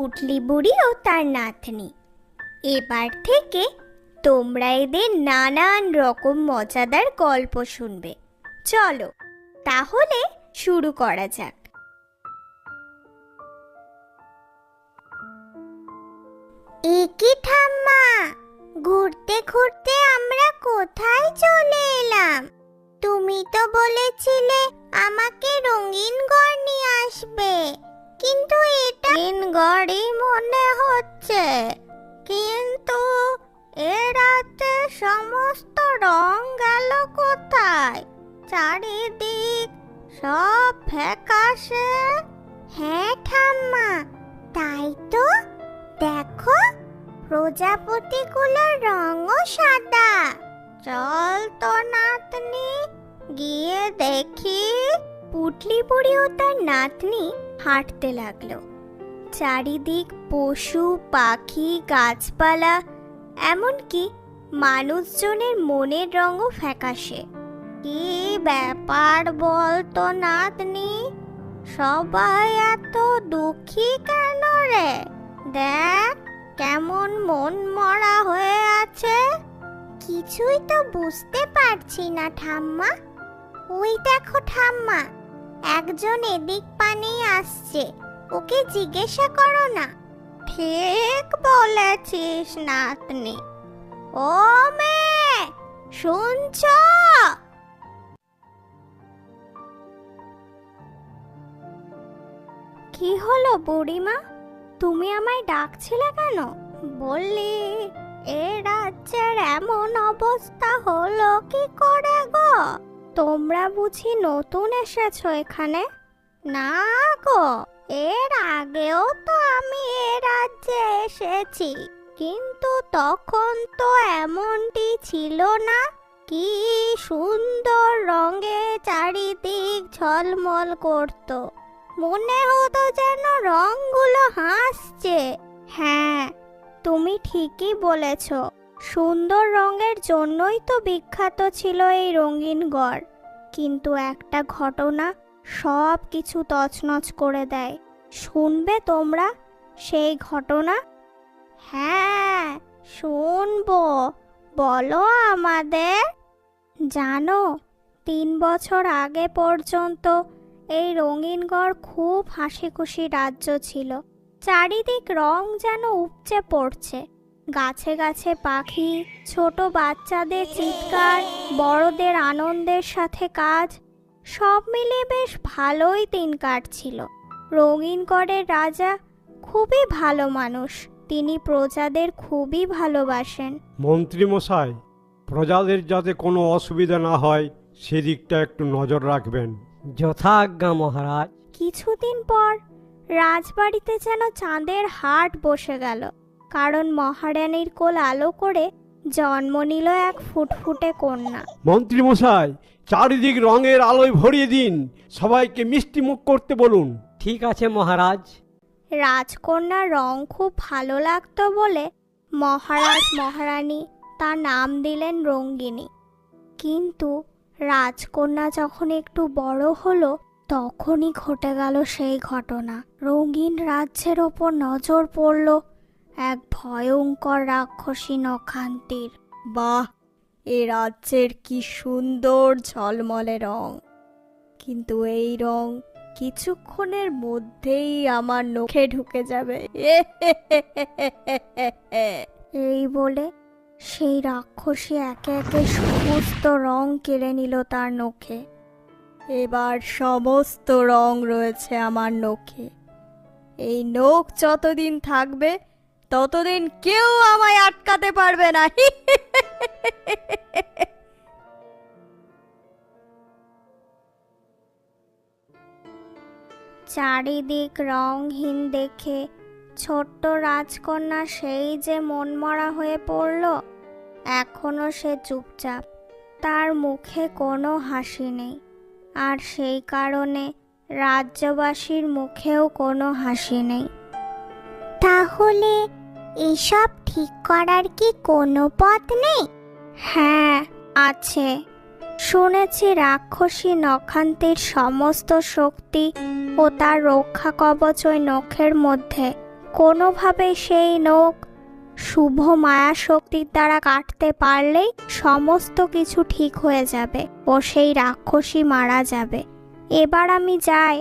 পুটলি বুড়ি ও তার নাতনি। এবার থেকে তোমরা এদের নানান রকম মজাদার গল্প শুনবে। চলো তাহলে শুরু করা যাক। একি ঠাম্মা, ঘুরতে ঘুরতে আমরা কোথায় চলে এলাম? তুমি তো বলেছিলে আমাকে রঙিন ঘর নিয়ে আসবে, কিন্তু এটা রঙিন ঘরই মনে হচ্ছে। কিন্তু এ রাতে সমস্ত রং গেল কোথায়? চারিদিক সব ফ্যাকাশে। হ্যাঁ ঠাম্মা, তাই তো। দেখো, প্রজাপতিগুলোর রঙও সাদা। চল তো নাতনি, গিয়ে দেখি। পুটলি বুড়ি ও তার নাতনি হাঁটতে লাগলো। চারিদিক পশু পাখি গাছপালা, এমনকি মানুষজনের মনের রঙও ফ্যাকাশে। কি ব্যাপার বল তো নাতনি, সবাই এত দুঃখী কেন রে? দেখ কেমন মন মরা হয়ে আছে। কিছুই তো বুঝতে পারছি না ঠাম্মা। ওই দেখো ঠাম্মা, একজন এদিক পানেই আসছে, ওকে জিজ্ঞাসা করো না। ঠিক বলেছিস নাতনি। ও মেয়ে, শুনছো? কি হলো বুড়িমা, তুমি আমায় ডাকছিলে কেন? বললি এ রাজ্যের এমন অবস্থা হলো কি করে গো? তোমরা বুঝি নতুন এসেছো এখানে? না গো, এর আগেও তো আমি এ রাজ্যে এসেছি, কিন্তু তখন তো এমনটি ছিল না। কি সুন্দর রঙে চারিদিক ঝলমল করত, মনে হতো যেন রংগুলো হাসছে। হ্যাঁ, তুমি ঠিকই বলেছ, সুন্দর রঙের জন্যই তো বিখ্যাত ছিল এই রঙিন গড়। কিন্তু একটা ঘটনা সব কিছু তছনছ করে দেয়। শুনবে তোমরা সেই ঘটনা? হ্যাঁ শুনবো, বলো আমাদের। জানো, 3 বছর আগে পর্যন্ত এই রঙিন গড় খুব হাসি খুশি রাজ্য ছিল। চারিদিক রং যেন উপচে পড়ছে। গাছে গাছে পাখি, ছোট বাচ্চাদের চিৎকার, বড়দের আনন্দের সাথে কাজ, সব মিলিয়ে বেশ ভালোই দিন কাটছিল। রঙিন গড়ের রাজা খুবই ভালো মানুষ, তিনি প্রজাদের খুবই ভালোবাসেন। মন্ত্রী মশাই, প্রজাদের যাতে কোনো অসুবিধা না হয় সেদিকটা একটু নজর রাখবেন। যথাজ্ঞা মহারাজ। কিছুদিন পর রাজবাড়িতে যেন চাঁদের হাট বসে গেল, কারণ মহারানীর কোল আলো করে জন্ম নিল এক ফুটফুটে কন্যা। মন্ত্রী মশাই, চারিদিক রঙের আলোয় ভরিয়ে দিন, সবাইকে মিষ্টি মুখ করতে বলুন। ঠিক আছে মহারাজ। রাজকন্যার রং খুব ভালো লাগতো বলে মহারাজ মহারানী তার নাম দিলেন রঙ্গিনী। কিন্তু রাজকন্যা যখন একটু বড় হলো, তখনই ঘটে গেল সেই ঘটনা। রঙিন রাজ্যের ওপর নজর পড়ল এক ভয়ঙ্কর রাক্ষসী নখান্তির। বাহ, এ রাজ্যের কি সুন্দর ঝলমলে রং, কিন্তু এই রং কিছুক্ষণের মধ্যেই আমার নখে ঢুকে যাবে। এই বলে সেই রাক্ষসী একে একে সমস্ত রং কেড়ে নিল তার নখে। এবার সমস্ত রং রয়েছে আমার নখে। এই নখ যতদিন থাকবে ততদিন কেউ আমায় আটকাতে পারবে না। চারিদিক রংহীন দেখে ছোট্ট রাজকন্যা সেই যে মনমরা হয়ে পড়ল। এখনো সে চুপচাপ, তার মুখে কোনো হাসি নেই, আর সেই কারণে রাজ্যবাসীর মুখেও কোনো হাসি নেই। তাহলে এসব ঠিক করার কি কোনো পথ নেই? হ্যাঁ আছে। শুনেছি রাক্ষসী নখান্তির সমস্ত শক্তি ও তার রক্ষা কবচ ওই নখের মধ্যে। কোনোভাবে সেই নখ শুভ মায়া শক্তির দ্বারা কাটতে পারলেই সমস্ত কিছু ঠিক হয়ে যাবে ও সেই রাক্ষসী মারা যাবে। এবার আমি যাই,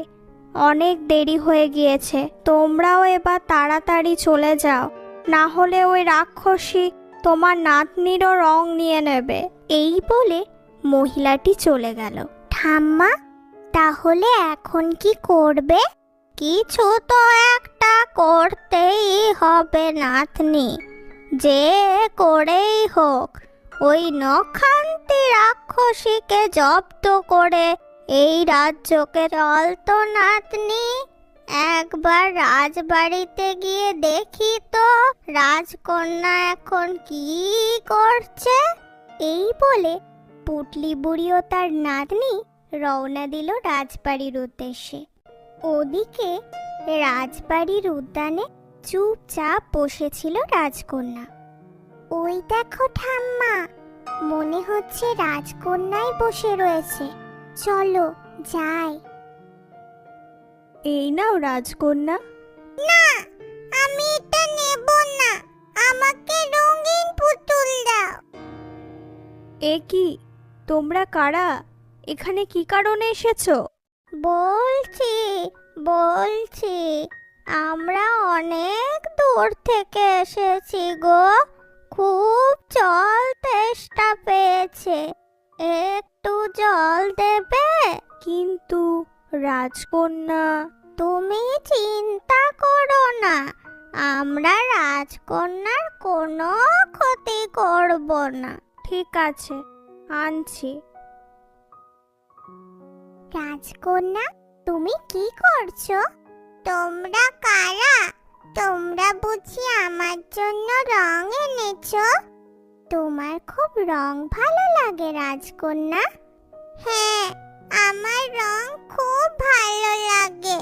অনেক দেরি হয়ে গিয়েছে। তোমরাও এবার তাড়াতাড়ি চলে যাও, না হলে ওই রাক্ষসী তোমার নাতনিরও রং নিয়ে নেবে। এই বলে মহিলাটি চলে গেল। ঠাম্মা, তাহলে এখন কি করবে? কিছু তো একটা করতেই হবে নাতনি, যে করেই হোক ওই নখান্তি রাক্ষসীকে জব্দ করে এই রাজ্যকে চল তো নাতনি। একবার রাজবাড়িতে গিয়ে দেখি তো রাজকন্যা এখন কি করছে। এই বলে পুটলি বুড়ি ও তার নাতনি রওনা দিল রাজবাড়ির উদ্দেশ্যে। ওদিকে রাজবাড়ির উদ্যানে চুপচাপ বসেছিল রাজকন্যা। ওই দেখো ঠাম্মা, মনে হচ্ছে রাজকন্যাই বসে রয়েছে, চলো যাই। এই নাও রাজকন্যা। না, আমি এটা নেব না, আমাকে রঙিন পুতুল দাও। এ কি, তোমরা কারা? এখানে কি কারণে এসেছো? বলছি আমরা অনেক দূর থেকে এসেছি গো, খুব জল তেষ্টা পেয়েছে, একটু জল দেবে? কিন্তু রাজকন্যা, তুমি চিন্তা করো না, আমরা রাজকন্যার কোনো ক্ষতি করব না। ঠিক আছে, আনছি। রাজকন্যা, তুমি কি করছো? তোমরা কারা? তোমরা বুঝি আমার জন্য রং এনেছো? তোমার খুব রং ভালো লাগে রাজকন্যা। হ্যাঁ, আমার রং খুব ভালো লাগে,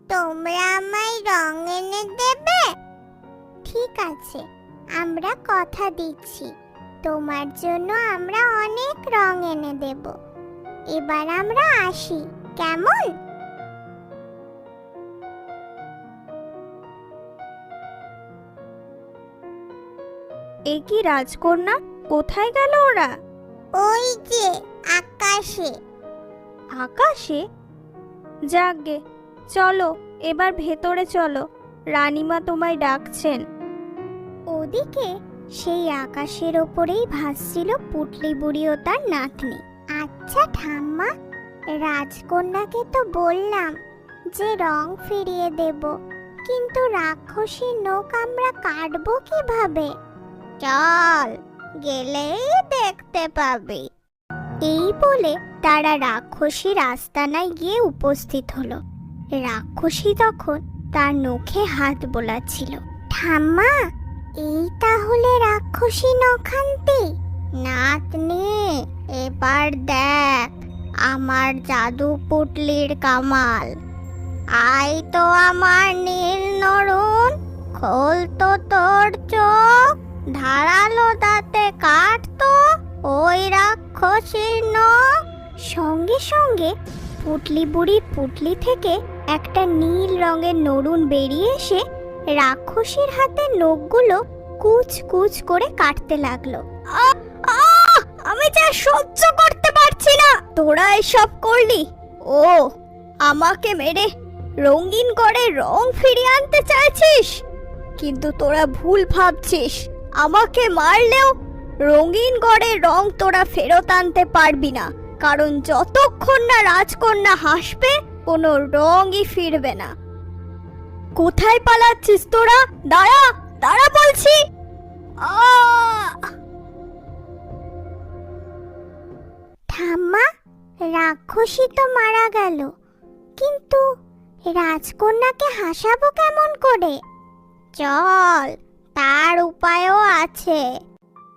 তোমরা আমায় রং এনে দেবে? ঠিক আছে, আমরা কথা দিচ্ছি, তোমার জন্য আমরা অনেক রং এনে দেব। এবার আমরা আসি, কেমন? এ কি রাজকন্যা, কোথায় গেল ওরা? ওই যে আকাশে। আকাশে? যাকগে, চলো এবার ভেতরে চলো, রানীমা তোমায় ডাকছেন। ওদিকে সেই আকাশের ওপরেই ভাসছিল পুটলি বুড়ি ও তার নাতনি। আচ্ছা ঠাম্মা, রাজকন্যাকে তো বললাম যে রং ফিরিয়ে দেব, কিন্তু রাক্ষসীর নখ আমরা কাটবো কিভাবে? চল, গেলেই দেখতে পাবি। এই বলে তারা রাক্ষসীর আস্তানায় গিয়ে উপস্থিত হলো। রাক্ষসী তখন তার নখে হাত বোলাচ্ছিল। ঠাম্মা, এই তাহলে রাক্ষসী নখান্তি? নাতনি, এবার দেখ আমার জাদু পুটলির কামাল। আয় তো আমার নীল নরুন, খোল তো তোর চোখ, ধারালো দাঁতে কাট তো ওই রাক্ষসীর নখ। সঙ্গে সঙ্গে পুটলি বুড়ির পুটলি থেকে একটা নীল রঙের নরুন বেরিয়ে এসে রাক্ষসীর হাতের নখগুলো কুচ কুচ করে কাটতে লাগলো। আমি যা সহ্য করতে পারছি না, তোরা এসব করলি? ও, আমাকে মেরে রঙিন করে রং ফিরিয়ে আনতে চাইছিস? কিন্তু তোরা ভুল ভাবছিস, আমাকে মারলেও রঙিন গড়ের রং তোরা ফেরত আনতে পারবি না, কারণ যতক্ষণ না রাজকন্যা হাসবে কোনো রঙই ফিরবে না। কোথায় পালাচ্ছিস তোরা? দাঁড়া দাঁড়া বলছি। ঠাম্মা, রাক্ষসী তো মারা গেল, কিন্তু রাজকন্যাকে হাসাবো কেমন করে? চল, তার উপায়ও আছে।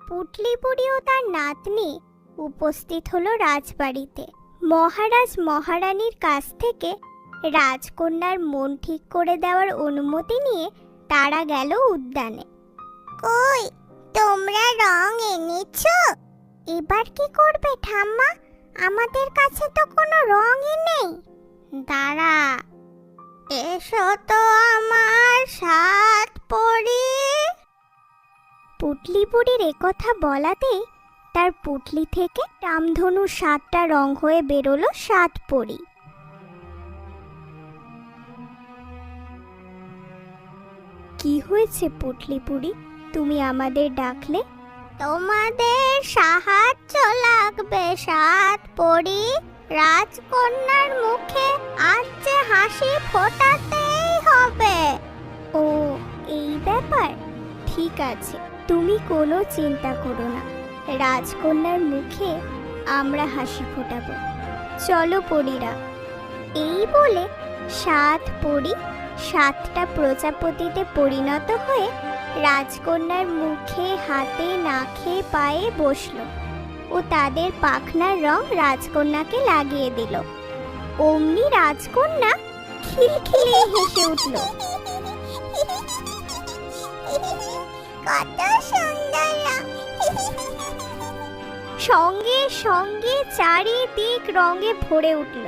পুটলি বুড়ি ও তার নাতনি উপস্থিত হলো রাজবাড়িতে। মহারাজ মহারানীর কাছ থেকে রাজকন্যার মন ঠিক করে দেওয়ার অনুমতি নিয়ে তারা গেল উদ্যানে। কই, তোমরা রং এনেছো? এবার কি করবে ঠাম্মা? আমাদের কাছে তো কোনো রঙই নেই। দাঁড়া, এসো তো আমার সাত পরি। পুটলি বুড়ির একথা বলাতেই তার পুটলি থেকে রামধনুর 7টা রং হয়ে বেরোলো 7 পরি। কি হয়েছে পুটলি বুড়ি, তুমি আমাদের ডাকলে? তোমাদের সাহায্য লাগবে 7 পরি। রাজকন্যার মুখে আজ যে হাসি ফোটাতেই হবে। ও, এই ব্যাপার। ঠিক আছে, তুমি কোনো চিন্তা করো না, রাজকন্যার মুখে আমরা হাসি ফোটাবো। চলো পরীরা। এই বলে 7 পরি 7টা প্রজাপতিতে পরিণত হয়ে রাজকন্যার মুখে, হাতে, নাকে, পায়ে বসলো ও তাদের পাখনার রং রাজকন্যাকে লাগিয়ে দিল। অমনি রাজকন্যা খিলখিলিয়ে হেসে উঠল। কত সুন্দর! সঙ্গে সঙ্গে চারিদিক রঙে ভরে উঠল।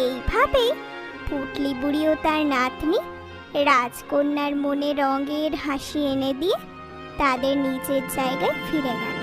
এইভাবেই পুটলি বুড়ি ও তার নাতনি রাজকন্যার মনে রঙের হাসি এনে দিয়ে তাদের নিজের জায়গায় ফিরে গেল।